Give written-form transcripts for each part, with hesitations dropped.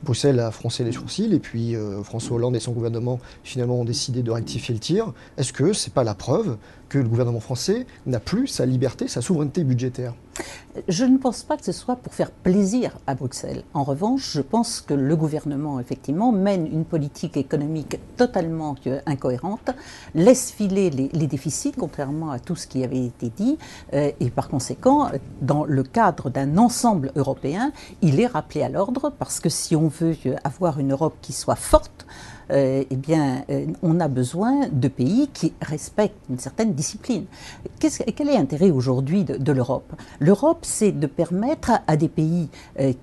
Bruxelles a froncé les sourcils et puis François Hollande et son gouvernement finalement ont décidé de rectifier le tir. Est-ce que c'est pas la preuve que le gouvernement français n'a plus sa liberté, sa souveraineté budgétaire? Je ne pense pas que ce soit pour faire plaisir à Bruxelles. En revanche, je pense que le gouvernement, effectivement, mène une politique économique totalement incohérente, laisse filer les déficits, contrairement à tout ce qui avait été dit, et par conséquent, dans le cadre d'un ensemble européen, il est rappelé à l'ordre, parce que si on veut avoir une Europe qui soit forte, on a besoin de pays qui respectent une certaine discipline. Quel est l'intérêt aujourd'hui de l'Europe? L'Europe, c'est de permettre à des pays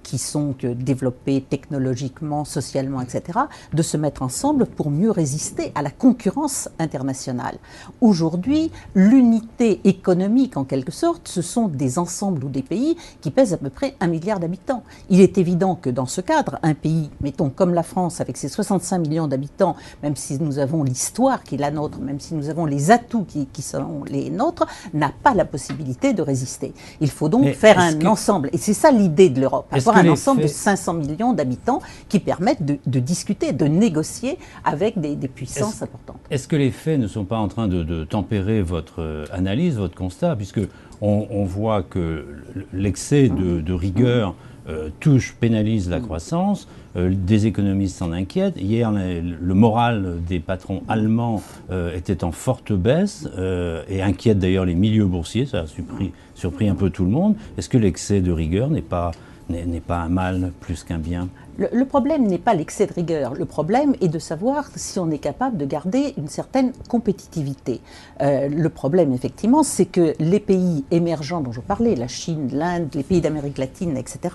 qui sont développés technologiquement, socialement, etc., de se mettre ensemble pour mieux résister à la concurrence internationale. Aujourd'hui, l'unité économique, en quelque sorte, ce sont des ensembles ou des pays qui pèsent à peu près 1 milliard d'habitants. Il est évident que dans ce cadre, un pays, mettons comme la France, avec ses 65 millions d'habitants, même si nous avons l'histoire qui est la nôtre, même si nous avons les atouts qui sont les nôtres, n'a pas la possibilité de résister. Il faut donc faire un ensemble. Et c'est ça l'idée de l'Europe, avoir un ensemble de 500 millions d'habitants qui permettent de discuter, de négocier avec des puissances importantes. Est-ce que les faits ne sont pas en train de tempérer votre analyse, votre constat, puisque on voit que l'excès de rigueur pénalise la croissance, des économistes s'en inquiètent. Hier, le moral des patrons allemands était en forte baisse et inquiète d'ailleurs les milieux boursiers, ça a surpris un peu tout le monde. Est-ce que l'excès de rigueur n'est pas un mal plus qu'un bien ? Le problème n'est pas l'excès de rigueur. Le problème est de savoir si on est capable de garder une certaine compétitivité. Le problème, effectivement, c'est que les pays émergents dont je parlais, la Chine, l'Inde, les pays d'Amérique latine, etc.,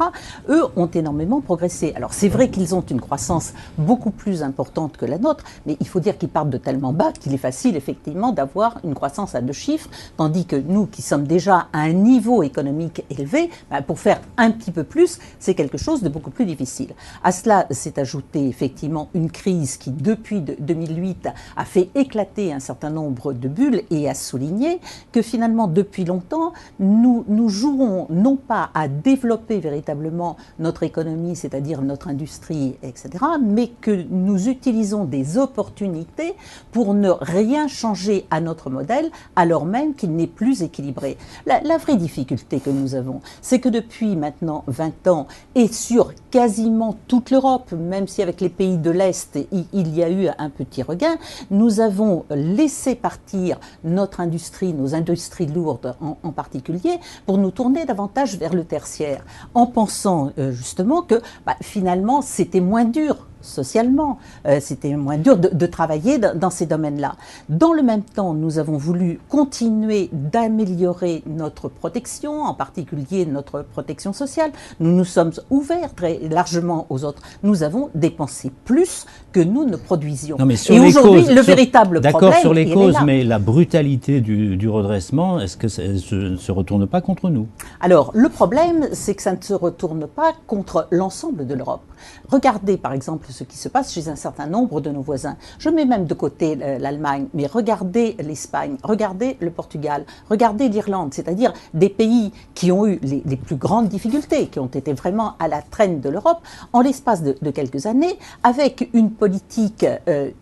eux ont énormément progressé. Alors c'est vrai qu'ils ont une croissance beaucoup plus importante que la nôtre, mais il faut dire qu'ils partent de tellement bas qu'il est facile, effectivement, d'avoir une croissance à 2 chiffres, tandis que nous, qui sommes déjà à un niveau économique élevé, pour faire un petit peu plus, c'est quelque chose de beaucoup plus difficile. À cela s'est ajoutée effectivement une crise qui, depuis 2008, a fait éclater un certain nombre de bulles et a souligné que finalement, depuis longtemps, nous jouons non pas à développer véritablement notre économie, c'est-à-dire notre industrie, etc., mais que nous utilisons des opportunités pour ne rien changer à notre modèle, alors même qu'il n'est plus équilibré. La vraie difficulté que nous avons, c'est que depuis maintenant 20 ans, et sur quasiment toute l'Europe, même si avec les pays de l'Est, il y a eu un petit regain, nous avons laissé partir notre industrie, nos industries lourdes en particulier, pour nous tourner davantage vers le tertiaire, en pensant justement que finalement c'était moins dur socialement, c'était moins dur de travailler dans ces domaines-là. Dans le même temps, nous avons voulu continuer d'améliorer notre protection, en particulier notre protection sociale. Nous nous sommes ouverts très largement aux autres. Nous avons dépensé plus que nous ne produisions. Non, mais et aujourd'hui, le véritable problème, d'accord sur les causes, mais la brutalité du redressement, est-ce que ça ne se retourne pas contre nous? Alors, le problème, c'est que ça ne se retourne pas contre l'ensemble de l'Europe. Regardez, par exemple, ce qui se passe chez un certain nombre de nos voisins. Je mets même de côté l'Allemagne, mais regardez l'Espagne, regardez le Portugal, regardez l'Irlande, c'est-à-dire des pays qui ont eu les plus grandes difficultés, qui ont été vraiment à la traîne de l'Europe, en l'espace de quelques années, avec une politique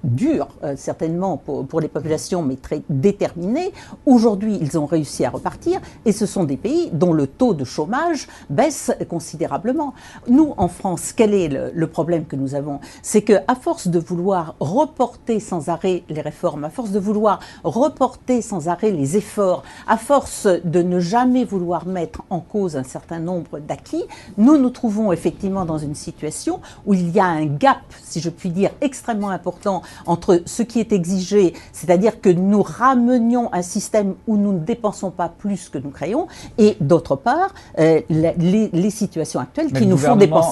dure, certainement pour les populations, mais très déterminée. Aujourd'hui, ils ont réussi à repartir, et ce sont des pays dont le taux de chômage baisse considérablement. Nous, en France, quel est le problème que nous avons? C'est qu'à force de vouloir reporter sans arrêt les réformes, à force de vouloir reporter sans arrêt les efforts, à force de ne jamais vouloir mettre en cause un certain nombre d'acquis, nous nous trouvons effectivement dans une situation où il y a un gap, si je puis dire, extrêmement important entre ce qui est exigé, c'est-à-dire que nous ramenions un système où nous ne dépensons pas plus que nous créons, et d'autre part, les situations actuelles qui nous font dépenser